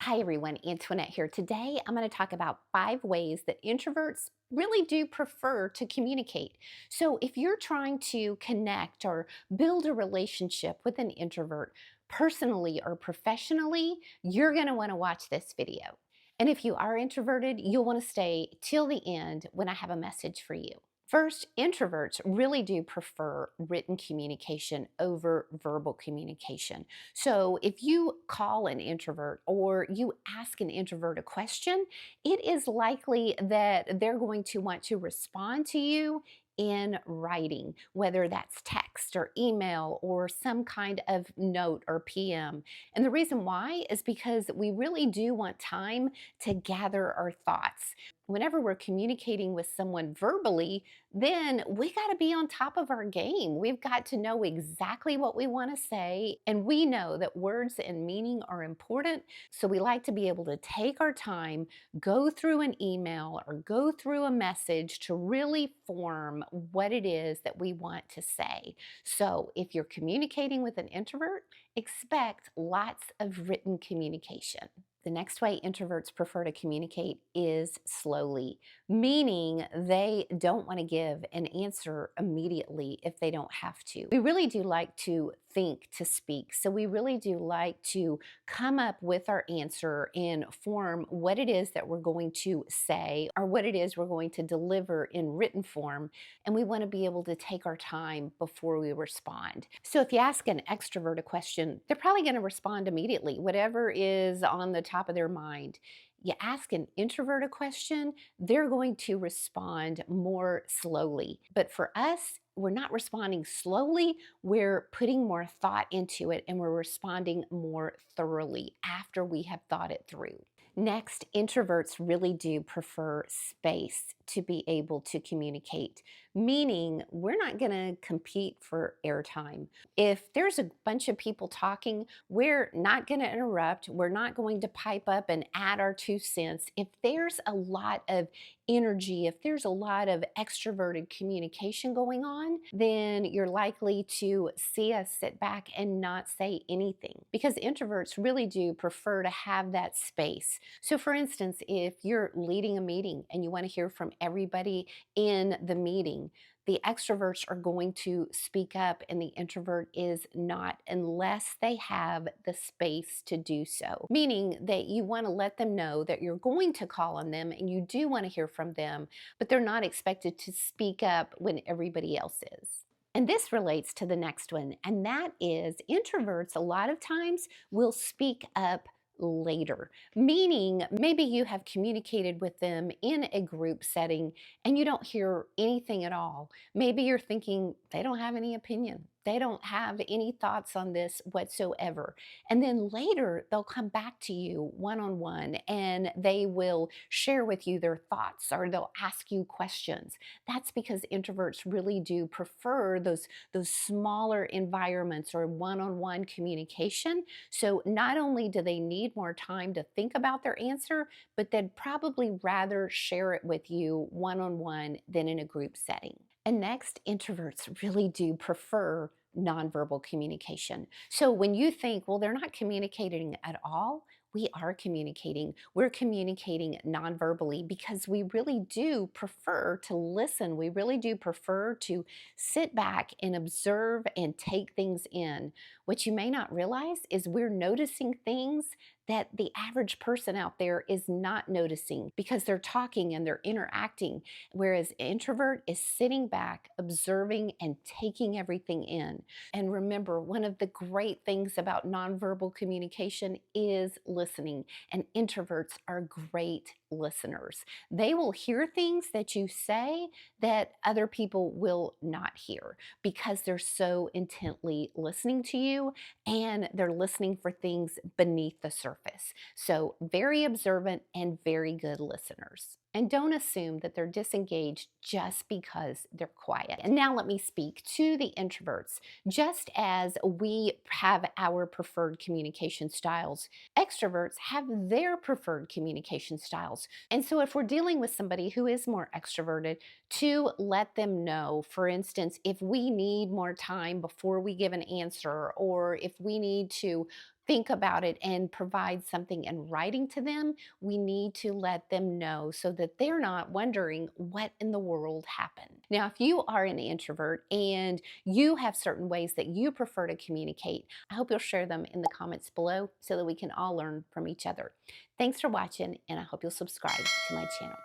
Hi everyone, Antoinette here. Today I'm going to talk about 5 ways that introverts really do prefer to communicate. So if you're trying to connect or build a relationship with an introvert, personally or professionally, you're going to want to watch this video. And if you are introverted, you'll want to stay till the end when I have a message for you. First, introverts really do prefer written communication over verbal communication. So, if you call an introvert or you ask an introvert a question, it is likely that they're going to want to respond to you in writing, whether that's text or email or some kind of note or PM. And the reason why is because we really do want time to gather our thoughts. Whenever we're communicating with someone verbally, then we got to be on top of our game. We've got to know exactly what we want to say. And we know that words and meaning are important. So we like to be able to take our time, go through an email or go through a message to really form what it is that we want to say. So if you're communicating with an introvert, expect lots of written communication. The next way introverts prefer to communicate is slowly, meaning they don't want to give an answer immediately if they don't have to. We really do like to think to speak. So we really do like to come up with our answer and form what it is that we're going to say or what it is we're going to deliver in written form. And we want to be able to take our time before we respond. So if you ask an extrovert a question, they're probably going to respond immediately, whatever is on the top of their mind. You ask an introvert a question, they're going to respond more slowly. But for us, we're not responding slowly, we're putting more thought into it and we're responding more thoroughly after we have thought it through. Next, introverts really do prefer space to be able to communicate, meaning we're not going to compete for airtime. If there's a bunch of people talking, we're not going to interrupt. We're not going to pipe up and add our 2 cents. If there's a lot of energy, if there's a lot of extroverted communication going on, then you're likely to see us sit back and not say anything because introverts really do prefer to have that space. So, for instance, if you're leading a meeting and you want to hear from everybody in the meeting, the extroverts are going to speak up and the introvert is not unless they have the space to do so. Meaning that you want to let them know that you're going to call on them and you do want to hear from them, but they're not expected to speak up when everybody else is. And this relates to the next one, and that is introverts a lot of times will speak up later, meaning maybe you have communicated with them in a group setting and you don't hear anything at all. Maybe you're thinking they don't have any opinion. They don't have any thoughts on this whatsoever. And then later they'll come back to you one on one and they will share with you their thoughts or they'll ask you questions. That's because introverts really do prefer those smaller environments or one on one communication. So not only do they need more time to think about their answer, but they'd probably rather share it with you one on one than in a group setting. And next, introverts really do prefer nonverbal communication. So when you think, well, they're not communicating at all, we are communicating. We're communicating nonverbally because we really do prefer to listen. We really do prefer to sit back and observe and take things in. What you may not realize is we're noticing things that the average person out there is not noticing because they're talking and they're interacting, whereas introvert is sitting back, observing and taking everything in. And remember, one of the great things about nonverbal communication is listening, and introverts are great listeners. They will hear things that you say that other people will not hear because they're so intently listening to you and they're listening for things beneath the surface. So, very observant and very good listeners. And don't assume that they're disengaged just because they're quiet. And now let me speak to the introverts. Just as we have our preferred communication styles, extroverts have their preferred communication styles. And so if we're dealing with somebody who is more extroverted, to let them know, for instance, if we need more time before we give an answer, or if we need to think about it and provide something in writing to them, we need to let them know so that they're not wondering what in the world happened. Now, if you are an introvert and you have certain ways that you prefer to communicate, I hope you'll share them in the comments below so that we can all learn from each other. Thanks for watching, and I hope you'll subscribe to my channel.